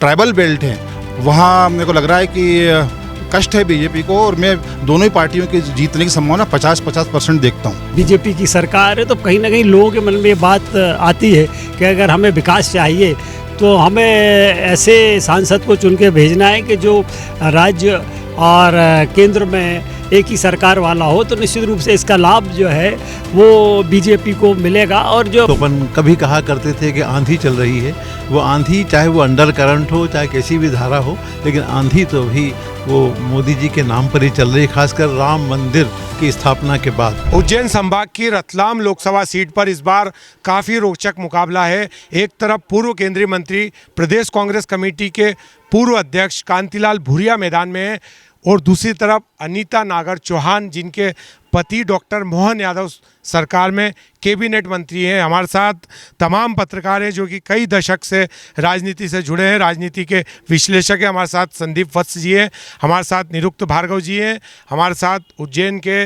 Tribal belt हैं वहाँ मेरे को लग रहा है कि कष्ट है बीजेपी को, और मैं दोनों ही पार्टियों की जीतने की संभावना 50-50% देखता हूँ। बीजेपी की सरकार है तो कहीं ना कहीं लोगों के मन में ये बात आती है कि अगर हमें विकास चाहिए तो हमें ऐसे सांसद को चुन के भेजना है कि जो राज्य और केंद्र में एक ही सरकार वाला हो, तो निश्चित रूप से इसका लाभ जो है वो बीजेपी को मिलेगा। और जो तो अपन कभी कहा करते थे कि आंधी चल रही है, वो आंधी चाहे वो अंडर करंट हो, चाहे कैसी भी धारा हो, लेकिन आंधी तो भी वो मोदी जी के नाम पर ही चल रही है, खासकर राम मंदिर की स्थापना के बाद। उज्जैन संभाग की रतलाम लोकसभा सीट पर इस बार काफ़ी रोचक मुकाबला है। एक तरफ पूर्व केंद्रीय मंत्री, प्रदेश कांग्रेस कमेटी के पूर्व अध्यक्ष कांतिलाल भूरिया मैदान में है, और दूसरी तरफ अनीता नागर चौहान, जिनके पति डॉक्टर मोहन यादव सरकार में कैबिनेट मंत्री हैं। हमारे साथ तमाम पत्रकार हैं जो कि कई दशक से राजनीति से जुड़े हैं, राजनीति के विश्लेषक हैं। हमारे साथ संदीप वत्स जी हैं, हमारे साथ निरुक्त भार्गव जी हैं, हमारे साथ उज्जैन के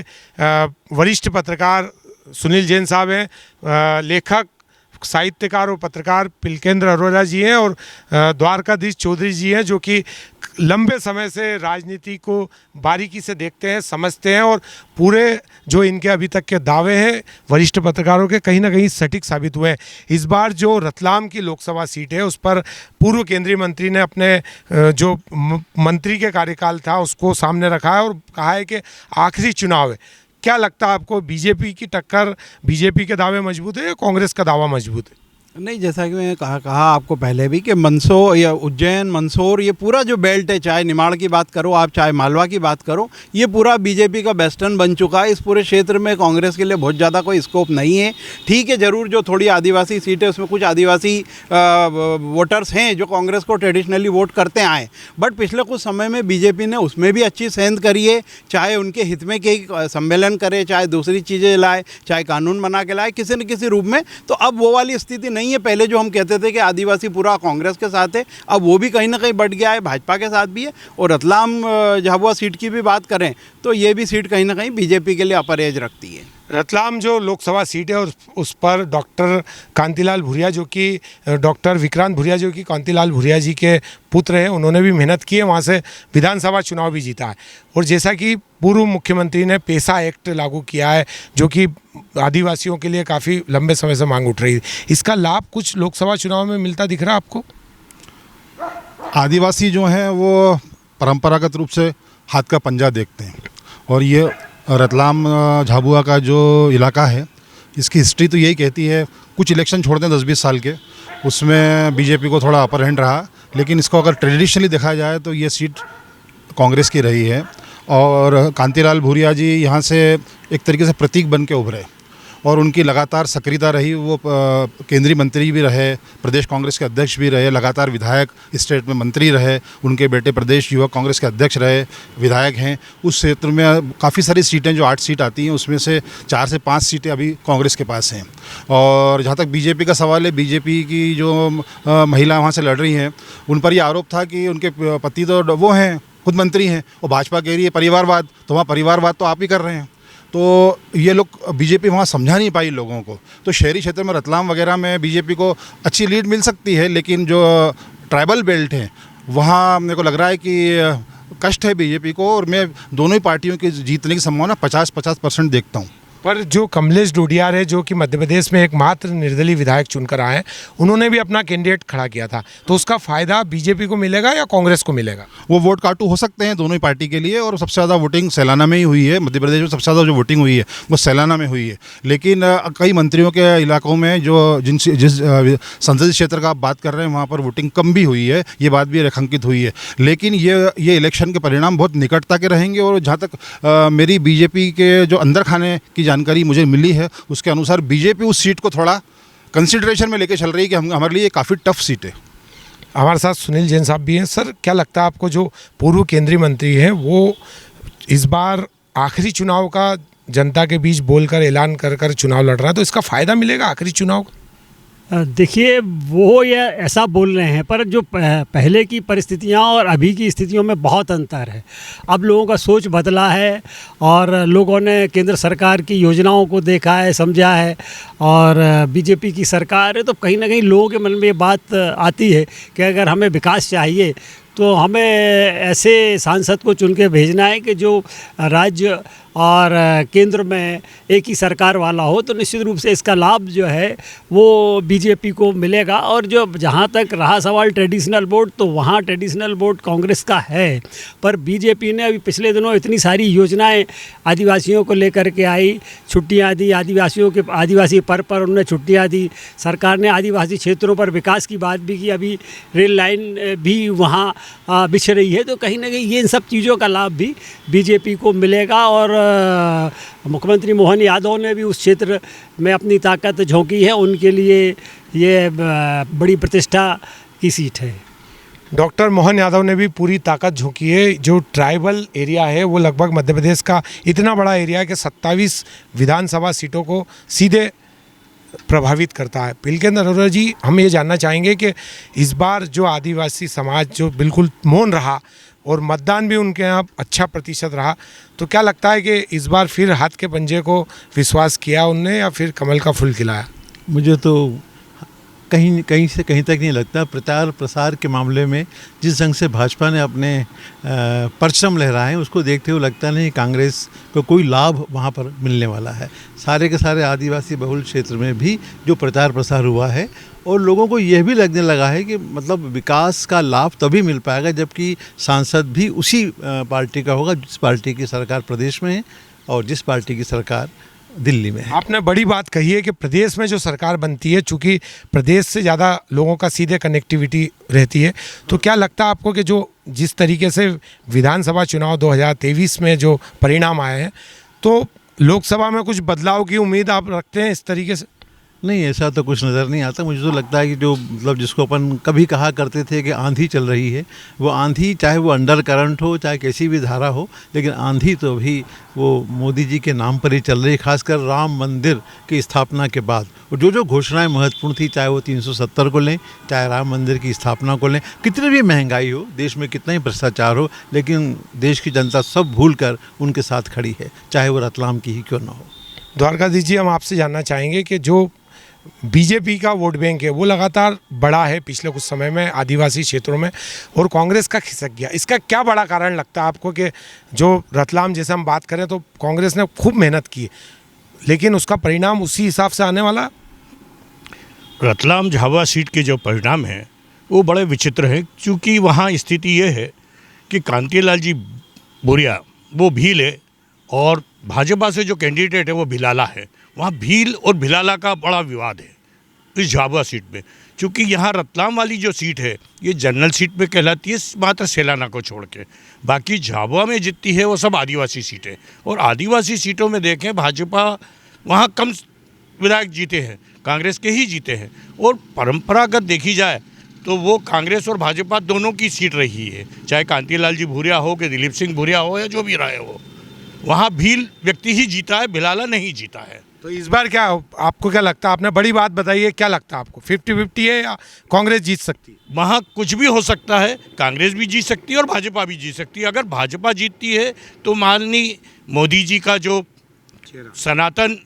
वरिष्ठ पत्रकार सुनील जैन साहब हैं, लेखक, साहित्यकार और पत्रकार पिलकेंद्र अरोरा जी हैं, और द्वारकाधीश चौधरी जी हैं जो कि लंबे समय से राजनीति को बारीकी से देखते हैं, समझते हैं, और पूरे जो इनके अभी तक के दावे हैं वरिष्ठ पत्रकारों के कहीं ना कहीं सटीक साबित हुए हैं। इस बार जो रतलाम की लोकसभा सीट है उस पर पूर्व केंद्रीय मंत्री ने अपने जो मंत्री के कार्यकाल था उसको सामने रखा है और कहा है कि आखिरी चुनाव है। क्या लगता है आपको, बीजेपी की टक्कर, बीजेपी के दावे मजबूत है या कांग्रेस का दावा मजबूत है? नहीं, जैसा कि मैंने कहा आपको पहले भी कि मंदसौर या उज्जैन, मंदसौर, ये पूरा जो बेल्ट है, चाहे निमाड़ की बात करो आप, चाहे मालवा की बात करो, ये पूरा बीजेपी का वेस्टर्न बन चुका है। इस पूरे क्षेत्र में कांग्रेस के लिए बहुत ज़्यादा कोई स्कोप नहीं है। ठीक है, ज़रूर जो थोड़ी आदिवासी सीटें, उसमें कुछ आदिवासी वोटर्स हैं जो कांग्रेस को ट्रेडिशनली वोट करते आए, बट पिछले कुछ समय में बीजेपी ने उसमें भी अच्छी सेंध करी है। चाहे उनके हित में कई सम्मेलन करे, चाहे दूसरी चीज़ें लाए, चाहे कानून बना के लाए किसी न किसी रूप में, तो अब वो वाली स्थिति नहीं है। पहले जो हम कहते थे कि आदिवासी पूरा कांग्रेस के साथ है, अब वो भी कहीं ना कहीं बढ़ गया है, भाजपा के साथ भी है। और रतलाम झाबुआ सीट की भी बात करें तो ये भी सीट कहीं ना कहीं बीजेपी के लिए अपर एज रखती है। रतलाम जो लोकसभा सीट है उस पर डॉक्टर कांतिलाल भूरिया, जो कि डॉक्टर विक्रांत भूरिया जो कि कांतिलाल भूरिया जी के पुत्र हैं, उन्होंने भी मेहनत की है, वहाँ से विधानसभा चुनाव भी जीता है। और जैसा कि पूर्व मुख्यमंत्री ने पेसा एक्ट लागू किया है जो कि आदिवासियों के लिए काफ़ी लंबे समय से मांग उठ रही है, इसका लाभ कुछ लोकसभा चुनाव में मिलता दिख रहा है आपको? आदिवासी जो हैं वो परंपरागत रूप से हाथ का पंजा देखते हैं, और ये रतलाम झाबुआ का जो इलाका है इसकी हिस्ट्री तो यही कहती है, कुछ इलेक्शन छोड़ दें 10-20 साल के, उसमें बीजेपी को थोड़ा अपर हैंड रहा, लेकिन इसको अगर ट्रेडिशनली देखा जाए तो ये सीट कांग्रेस की रही है। और कांतिलाल भूरिया जी यहाँ से एक तरीके से प्रतीक बन के उभरे, और उनकी लगातार सक्रियता रही। वो केंद्रीय मंत्री भी रहे, प्रदेश कांग्रेस के अध्यक्ष भी रहे, लगातार विधायक स्टेट में मंत्री रहे, उनके बेटे प्रदेश युवक कांग्रेस के अध्यक्ष रहे, विधायक हैं। उस क्षेत्र में काफ़ी सारी सीटें, जो 8 सीट आती हैं उसमें से 4 से 5 सीटें अभी कांग्रेस के पास हैं। और जहाँ तक बीजेपी का सवाल है, बीजेपी की जो महिला वहाँ से लड़ रही हैं, उन पर यह आरोप था कि उनके पति तो वो हैं, खुद मंत्री हैं, और भाजपा कह रही है परिवारवाद, तो वहाँ परिवारवाद तो आप ही कर रहे हैं। तो ये लोग बीजेपी वहाँ समझा नहीं पाई लोगों को। तो शहरी क्षेत्र में रतलाम वगैरह में बीजेपी को अच्छी लीड मिल सकती है, लेकिन जो ट्राइबल बेल्ट हैं वहाँ मेरे को लग रहा है कि कष्ट है बीजेपी को, और मैं दोनों ही पार्टियों की जीतने की संभावना 50-50% देखता हूँ। पर जो कमलेश डोडियार है जो कि मध्य प्रदेश में एकमात्र निर्दलीय विधायक चुनकर आए हैं, उन्होंने भी अपना कैंडिडेट खड़ा किया था, तो उसका फ़ायदा बीजेपी को मिलेगा या कांग्रेस को मिलेगा? वो वोट काटू हो सकते हैं दोनों ही पार्टी के लिए, और सबसे ज़्यादा वोटिंग सैलाना में ही हुई है। मध्य प्रदेश में सबसे ज़्यादा जो वोटिंग हुई है वो सैलाना में हुई है, लेकिन कई मंत्रियों के इलाकों में जो जिस संसदीय क्षेत्र का आप बात कर रहे हैं वहाँ पर वोटिंग कम भी हुई है, ये बात भी रेखांकित हुई है। लेकिन ये इलेक्शन के परिणाम बहुत निकटता के रहेंगे, और जहाँ तक मेरी बीजेपी के जो अंदर खाने की जानकारी मुझे मिली है उसके अनुसार बीजेपी उस सीट को थोड़ा कंसिडरेशन में लेके चल रही है कि हमारे लिए काफ़ी टफ सीट है। हमारे साथ सुनील जैन साहब भी हैं। सर, क्या लगता है आपको, जो पूर्व केंद्रीय मंत्री हैं वो इस बार आखिरी चुनाव का जनता के बीच बोलकर ऐलान कर चुनाव लड़ रहा है, तो इसका फ़ायदा मिलेगा आखिरी चुनाव का? देखिए वो ये ऐसा बोल रहे हैं, पर जो पहले की परिस्थितियां और अभी की स्थितियों में बहुत अंतर है। अब लोगों का सोच बदला है और लोगों ने केंद्र सरकार की योजनाओं को देखा है, समझा है, और बीजेपी की सरकार है तो कहीं ना कहीं लोगों के मन में ये बात आती है कि अगर हमें विकास चाहिए तो हमें ऐसे सांसद को चुन के भेजना है कि जो राज्य और केंद्र में एक ही सरकार वाला हो, तो निश्चित रूप से इसका लाभ जो है वो बीजेपी को मिलेगा। और जो जहाँ तक रहा सवाल ट्रेडिशनल वोट, तो वहाँ ट्रेडिशनल वोट कांग्रेस का है, पर बीजेपी ने अभी पिछले दिनों इतनी सारी योजनाएं आदिवासियों को लेकर के आई, छुट्टियाँ दी आदिवासियों के, आदिवासी पर उन्होंने छुट्टियाँ दी। सरकार ने आदिवासी क्षेत्रों पर विकास की बात भी की, अभी रेल लाइन भी वहाँ बिछ रही है, तो कहीं ना कहीं ये इन सब चीज़ों का लाभ भी बीजेपी को मिलेगा। और मुख्यमंत्री मोहन यादव ने भी उस क्षेत्र में अपनी ताकत झोंकी है, उनके लिए ये बड़ी प्रतिष्ठा की सीट है। डॉक्टर मोहन यादव ने भी पूरी ताकत झोंकी है। जो ट्राइबल एरिया है वो लगभग मध्य प्रदेश का इतना बड़ा एरिया है कि 27 विधानसभा सीटों को सीधे प्रभावित करता है। पिलकेंद्र अरोड़ा जी, हम ये जानना चाहेंगे कि इस बार जो आदिवासी समाज जो बिल्कुल मौन रहा और मतदान भी उनके यहाँ अच्छा प्रतिशत रहा, तो क्या लगता है कि इस बार फिर हाथ के पंजे को विश्वास किया उनने या फिर कमल का फूल खिलाया? मुझे तो कहीं से कहीं तक नहीं लगता। प्रचार प्रसार के मामले में जिस ढंग से भाजपा ने अपने परचम लहराए उसको देखते हुए लगता नहीं कांग्रेस को कोई लाभ वहाँ पर मिलने वाला है। सारे के सारे आदिवासी बहुल क्षेत्र में भी जो प्रचार प्रसार हुआ है और लोगों को यह भी लगने लगा है कि मतलब विकास का लाभ तभी मिल पाएगा जबकि सांसद भी उसी पार्टी का होगा जिस पार्टी की सरकार प्रदेश में है और जिस पार्टी की सरकार दिल्ली में है। आपने बड़ी बात कही है कि प्रदेश में जो सरकार बनती है, चूंकि प्रदेश से ज़्यादा लोगों का सीधे कनेक्टिविटी रहती है, तो क्या लगता है आपको कि जो जिस तरीके से विधानसभा चुनाव 2023 में जो परिणाम आए हैं, तो लोकसभा में कुछ बदलाव की उम्मीद आप रखते हैं इस तरीके से? नहीं, ऐसा तो कुछ नज़र नहीं आता। मुझे तो लगता है कि जो मतलब जिसको अपन कभी कहा करते थे कि आंधी चल रही है, वो आंधी चाहे वो अंडर करंट हो चाहे कैसी भी धारा हो, लेकिन आंधी तो भी वो मोदी जी के नाम पर ही चल रही है। खासकर राम मंदिर की स्थापना के बाद और जो घोषणाएं महत्वपूर्ण थी, चाहे वो 370 को लें, चाहे राम मंदिर की स्थापना को लें, कितनी भी महंगाई हो, देश में कितना ही भ्रष्टाचार हो, लेकिन देश की जनता सब भूल कर उनके साथ खड़ी है, चाहे वो रतलाम की ही क्यों ना हो। द्वारकाधीश जी, हम आपसे जानना चाहेंगे कि जो बीजेपी का वोट बैंक है वो लगातार बढ़ा है पिछले कुछ समय में आदिवासी क्षेत्रों में और कांग्रेस का खिसक गया। इसका क्या बड़ा कारण लगता है आपको कि जो रतलाम जैसे हम बात करें तो कांग्रेस ने खूब मेहनत की, लेकिन उसका परिणाम उसी हिसाब से आने वाला? रतलाम झाबुआ सीट के जो परिणाम हैं वो बड़े विचित्र हैं, क्योंकि वहाँ स्थिति ये है कि कांतिलाल जी भूरिया वो भील है और भाजपा से जो कैंडिडेट है वो भिलाला है। वहाँ भील और भिलाला का बड़ा विवाद है इस झाबुआ सीट में, क्योंकि यहाँ रतलाम वाली जो सीट है ये जनरल सीट पे कहलाती है, मात्र सेलाना को छोड़ के। बाकी झाबुआ में जितनी है वो सब आदिवासी सीटें, और आदिवासी सीटों में देखें भाजपा वहाँ कम विधायक जीते हैं, कांग्रेस के ही जीते हैं। और परंपरागत देखी जाए तो वो कांग्रेस और भाजपा दोनों की सीट रही है, चाहे कांतिलाल जी भूरिया हो कि दिलीप सिंह भूरिया हो या जो भी रहे हो, वहाँ भील व्यक्ति ही जीता है, भिलाला नहीं जीता है। तो इस बार क्या आपको क्या लगता है? आपने बड़ी बात बताई है, क्या लगता है आपको 50-50 है या कांग्रेस जीत सकती है? वहाँ कुछ भी हो सकता है, कांग्रेस भी जीत सकती है और भाजपा भी जीत सकती है। अगर भाजपा जीतती है तो माननीय मोदी जी का जो सनातन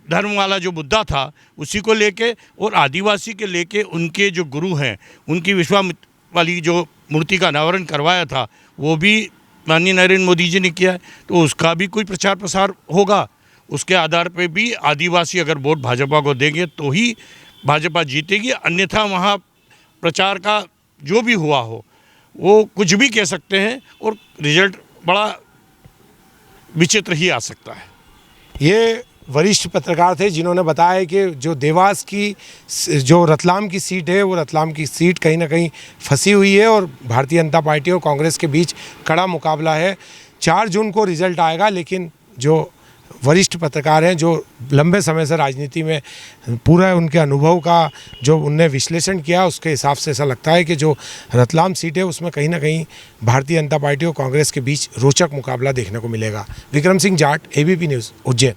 धर्म वाला जो मुद्दा था उसी को लेके और आदिवासी के लेके उनके जो गुरु हैं उनकी विश्वामित्र वाली जो मूर्ति का अनावरण करवाया था वो भी माननीय नरेंद्र मोदी जी ने किया है, तो उसका भी कोई प्रचार प्रसार होगा। उसके आधार पे भी आदिवासी अगर वोट भाजपा को देंगे तो ही भाजपा जीतेगी, अन्यथा वहाँ प्रचार का जो भी हुआ हो वो कुछ भी कह सकते हैं और रिजल्ट बड़ा विचित्र ही आ सकता है। ये वरिष्ठ पत्रकार थे जिन्होंने बताया कि जो देवास की जो रतलाम की सीट है वो रतलाम की सीट कहीं ना कहीं फंसी हुई है और भारतीय जनता पार्टी और कांग्रेस के बीच कड़ा मुकाबला है। 4 जून को रिजल्ट आएगा, लेकिन जो वरिष्ठ पत्रकार हैं जो लंबे समय से राजनीति में पूरा उनके अनुभव का जो उनने विश्लेषण किया उसके हिसाब से ऐसा लगता है कि जो रतलाम सीट है उसमें कहीं ना कहीं भारतीय जनता पार्टी और कांग्रेस के बीच रोचक मुकाबला देखने को मिलेगा। Vikram Singh Jat, ABP news, Ujjain.